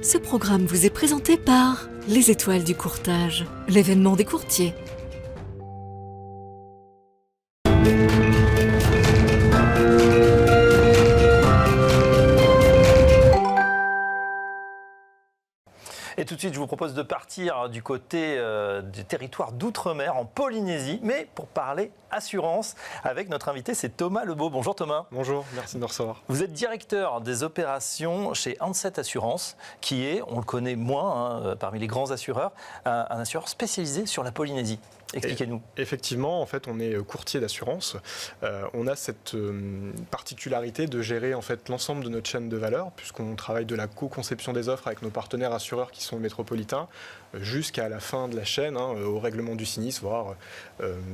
Ce programme vous est présenté par Les Étoiles du Courtage, l'événement des courtiers. Et tout de suite, je vous propose de partir du côté du territoire d'outre-mer, en Polynésie, mais pour parler assurance avec notre invité, c'est Thomas Lebeau. Bonjour Thomas. Bonjour, merci de me recevoir. Vous êtes directeur des opérations chez Ansett Assurance, qui est, on le connaît moins parmi les grands assureurs, un assureur spécialisé sur la Polynésie. Expliquez-nous. Effectivement, en fait, on est courtier d'assurance. On a cette particularité de gérer en fait l'ensemble de notre chaîne de valeur, puisqu'on travaille de la co-conception des offres avec nos partenaires assureurs qui sont métropolitains, jusqu'à la fin de la chaîne, au règlement du sinistre, voire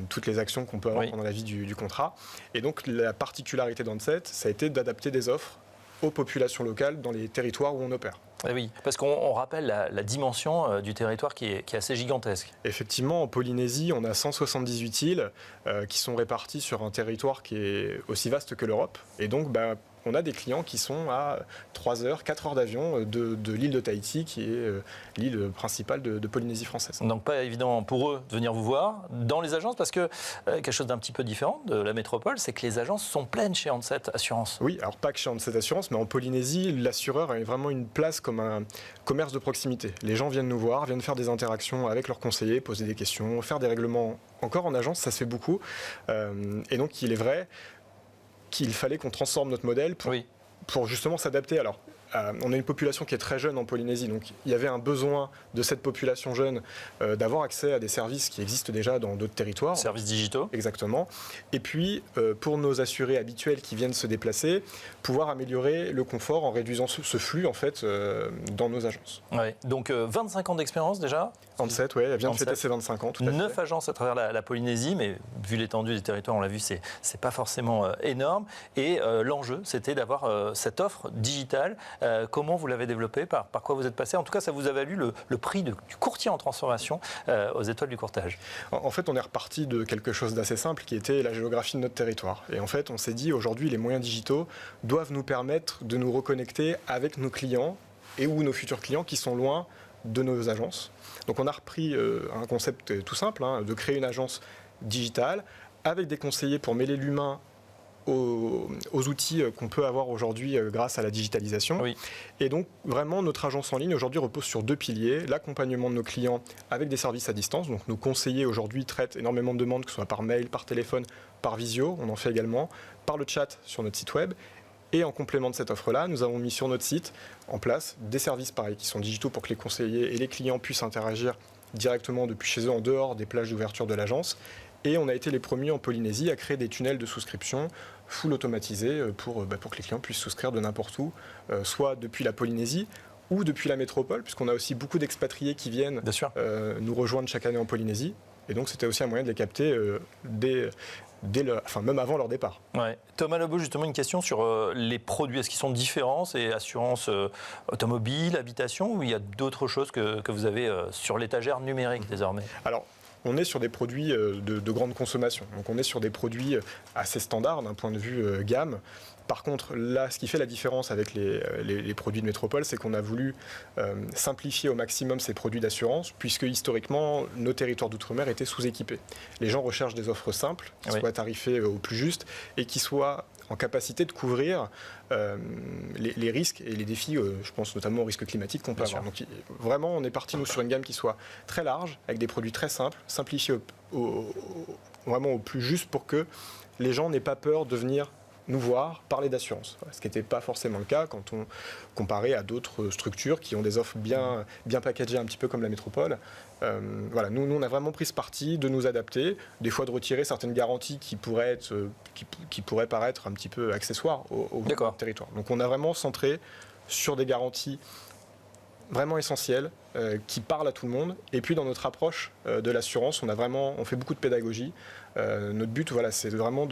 toutes les actions qu'on peut avoir pendant la vie du contrat. Et donc, la particularité d'Ansett, ça a été d'adapter des offres aux populations locales dans les territoires où on opère. Eh oui, parce qu'on rappelle la dimension du territoire qui est assez gigantesque. Effectivement, en Polynésie, on a 178 îles qui sont réparties sur un territoire qui est aussi vaste que l'Europe. Et donc, on a des clients qui sont à 3 heures, 4 heures d'avion de l'île de Tahiti, qui est l'île principale de Polynésie française. Donc pas évident pour eux de venir vous voir dans les agences, parce que quelque chose d'un petit peu différent de la métropole, c'est que les agences sont pleines chez Ansett Assurance. Oui, alors pas que chez Ansett Assurance, mais en Polynésie, l'assureur a vraiment une place comme un commerce de proximité. Les gens viennent nous voir, viennent faire des interactions avec leurs conseillers, poser des questions, faire des règlements. Encore en agence, ça se fait beaucoup. Et donc il est vrai qu'il fallait qu'on transforme notre modèle pour justement s'adapter. Alors, on a une population qui est très jeune en Polynésie, donc il y avait un besoin de cette population jeune d'avoir accès à des services qui existent déjà dans d'autres territoires. Services digitaux. Exactement. Et puis, pour nos assurés habituels qui viennent se déplacer, pouvoir améliorer le confort en réduisant ce flux en fait dans nos agences. Ouais. Donc 25 ans d'expérience déjà. Ansett, oui, elle vient de fêter ses 25 ans, tout à fait. 9 agences à travers la Polynésie, mais vu l'étendue des territoires, on l'a vu, c'est pas forcément énorme. Et l'enjeu, c'était d'avoir cette offre digitale. Comment vous l'avez développée, par quoi vous êtes passé? En tout cas, ça vous a valu le prix du courtier en transformation aux Étoiles du Courtage. En fait, on est reparti de quelque chose d'assez simple qui était la géographie de notre territoire. Et en fait, on s'est dit aujourd'hui, les moyens digitaux doivent nous permettre de nous reconnecter avec nos clients et ou nos futurs clients qui sont loin de nos agences. Donc on a repris un concept tout simple, de créer une agence digitale avec des conseillers pour mêler l'humain aux outils qu'on peut avoir aujourd'hui grâce à la digitalisation. Oui. Et donc vraiment notre agence en ligne aujourd'hui repose sur 2 piliers, l'accompagnement de nos clients avec des services à distance. Donc nos conseillers aujourd'hui traitent énormément de demandes, que ce soit par mail, par téléphone, par visio, on en fait également, par le chat sur notre site web. Et en complément de cette offre-là, nous avons mis sur notre site en place des services pareils qui sont digitaux pour que les conseillers et les clients puissent interagir directement depuis chez eux en dehors des plages d'ouverture de l'agence. Et on a été les premiers en Polynésie à créer des tunnels de souscription full automatisés pour que les clients puissent souscrire de n'importe où, soit depuis la Polynésie ou depuis la métropole, puisqu'on a aussi beaucoup d'expatriés qui viennent nous rejoindre chaque année en Polynésie. Et donc c'était aussi un moyen de les capter même avant leur départ. Ouais. Thomas Lebeau, justement une question sur les produits. Est-ce qu'ils sont différents? C'est assurance automobile, habitation, ou il y a d'autres choses que vous avez sur l'étagère numérique désormais? Alors, on est sur des produits de grande consommation. Donc on est sur des produits assez standards d'un point de vue gamme. Par contre, là, ce qui fait la différence avec les produits de métropole, c'est qu'on a voulu simplifier au maximum ces produits d'assurance, puisque historiquement, nos territoires d'outre-mer étaient sous-équipés. Les gens recherchent des offres simples, qui soient tarifées au plus juste, et qui soient en capacité de couvrir les risques et les défis, je pense notamment aux risques climatiques qu'on peut avoir. Donc vraiment, on est parti nous sur une gamme qui soit très large, avec des produits très simples, simplifiés vraiment au plus juste pour que les gens n'aient pas peur de venir nous voir parler d'assurance. Ce qui n'était pas forcément le cas quand on comparait à d'autres structures qui ont des offres bien packagées, un petit peu comme la métropole. Nous, on a vraiment pris ce parti de nous adapter, des fois de retirer certaines garanties qui pourraient paraître un petit peu accessoires au territoire. Donc on a vraiment centré sur des garanties vraiment essentielles, qui parlent à tout le monde. Et puis dans notre approche de l'assurance, on fait beaucoup de pédagogie. Notre but, c'est vraiment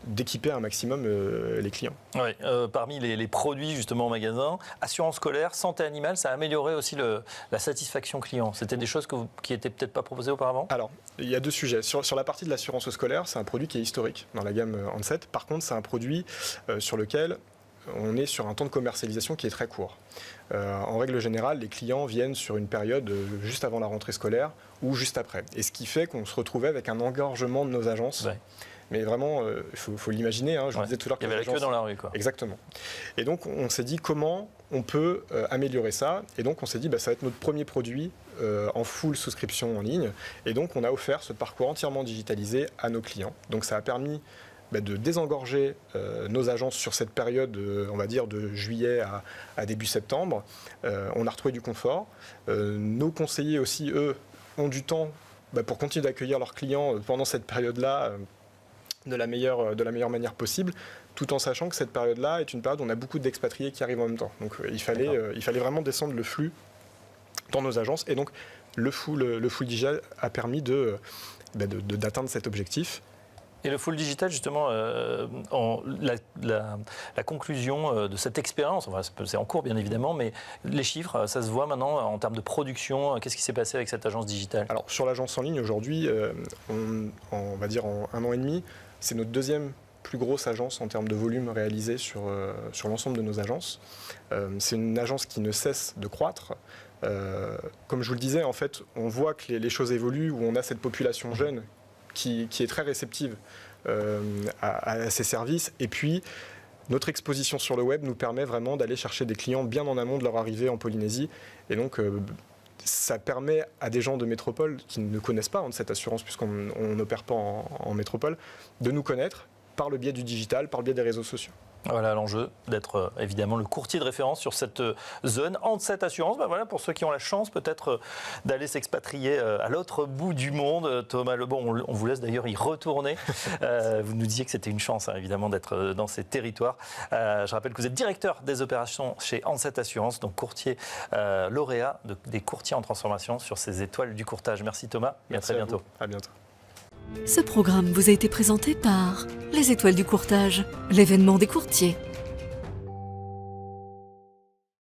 d'équiper un maximum les clients. Oui, parmi les produits justement au magasin, assurance scolaire, santé animale, ça a amélioré aussi la satisfaction client. C'était des choses qui n'étaient peut-être pas proposées auparavant? Alors, il y a 2 sujets. Sur la partie de l'assurance scolaire, c'est un produit qui est historique dans la gamme Ansett. Par contre, c'est un produit sur lequel on est sur un temps de commercialisation qui est très court. En règle générale, les clients viennent sur une période juste avant la rentrée scolaire ou juste après. Et ce qui fait qu'on se retrouvait avec un engorgement de nos agences. Ouais. Mais vraiment, il faut l'imaginer, je vous disais tout à l'heure. Il y avait la queue dans la rue, quoi. Exactement. Et donc, on s'est dit comment on peut améliorer ça. Et donc, on s'est dit, ça va être notre premier produit en full souscription en ligne. Et donc, on a offert ce parcours entièrement digitalisé à nos clients. Donc, ça a permis de désengorger nos agences sur cette période, on va dire, de juillet à début septembre. On a retrouvé du confort. Nos conseillers aussi, eux, ont du temps pour continuer d'accueillir leurs clients pendant cette période-là de la meilleure manière possible, tout en sachant que cette période-là est une période où on a beaucoup d'expatriés qui arrivent en même temps. Donc il fallait vraiment descendre le flux dans nos agences. Et donc le full digital a permis d'atteindre cet objectif. Et le full digital, justement, la conclusion de cette expérience, c'est en cours bien évidemment, mais les chiffres, ça se voit maintenant en termes de production. Qu'est-ce qui s'est passé avec cette agence digitale ? Alors sur l'agence en ligne aujourd'hui, on va dire en 1 an et demi, c'est notre deuxième plus grosse agence en termes de volume réalisé sur l'ensemble de nos agences. C'est une agence qui ne cesse de croître. Comme je vous le disais, en fait, on voit que les choses évoluent, où on a cette population jeune qui est très réceptive à ces services. Et puis, notre exposition sur le web nous permet vraiment d'aller chercher des clients bien en amont de leur arrivée en Polynésie. Et donc, ça permet à des gens de métropole qui ne connaissent pas cette assurance, puisqu'on n'opère pas en métropole, de nous connaître par le biais du digital, par le biais des réseaux sociaux. Voilà l'enjeu d'être évidemment le courtier de référence sur cette zone. Ansett Assurance, voilà, pour ceux qui ont la chance peut-être d'aller s'expatrier à l'autre bout du monde. Thomas Lebon, on vous laisse d'ailleurs y retourner. Vous nous disiez que c'était une chance évidemment d'être dans ces territoires. Je rappelle que vous êtes directeur des opérations chez Ansett Assurance, donc courtier lauréat des courtiers en transformation sur ces étoiles du courtage. Merci Thomas et à très bientôt. À bientôt. Ce programme vous a été présenté par les Étoiles du courtage, l'événement des courtiers.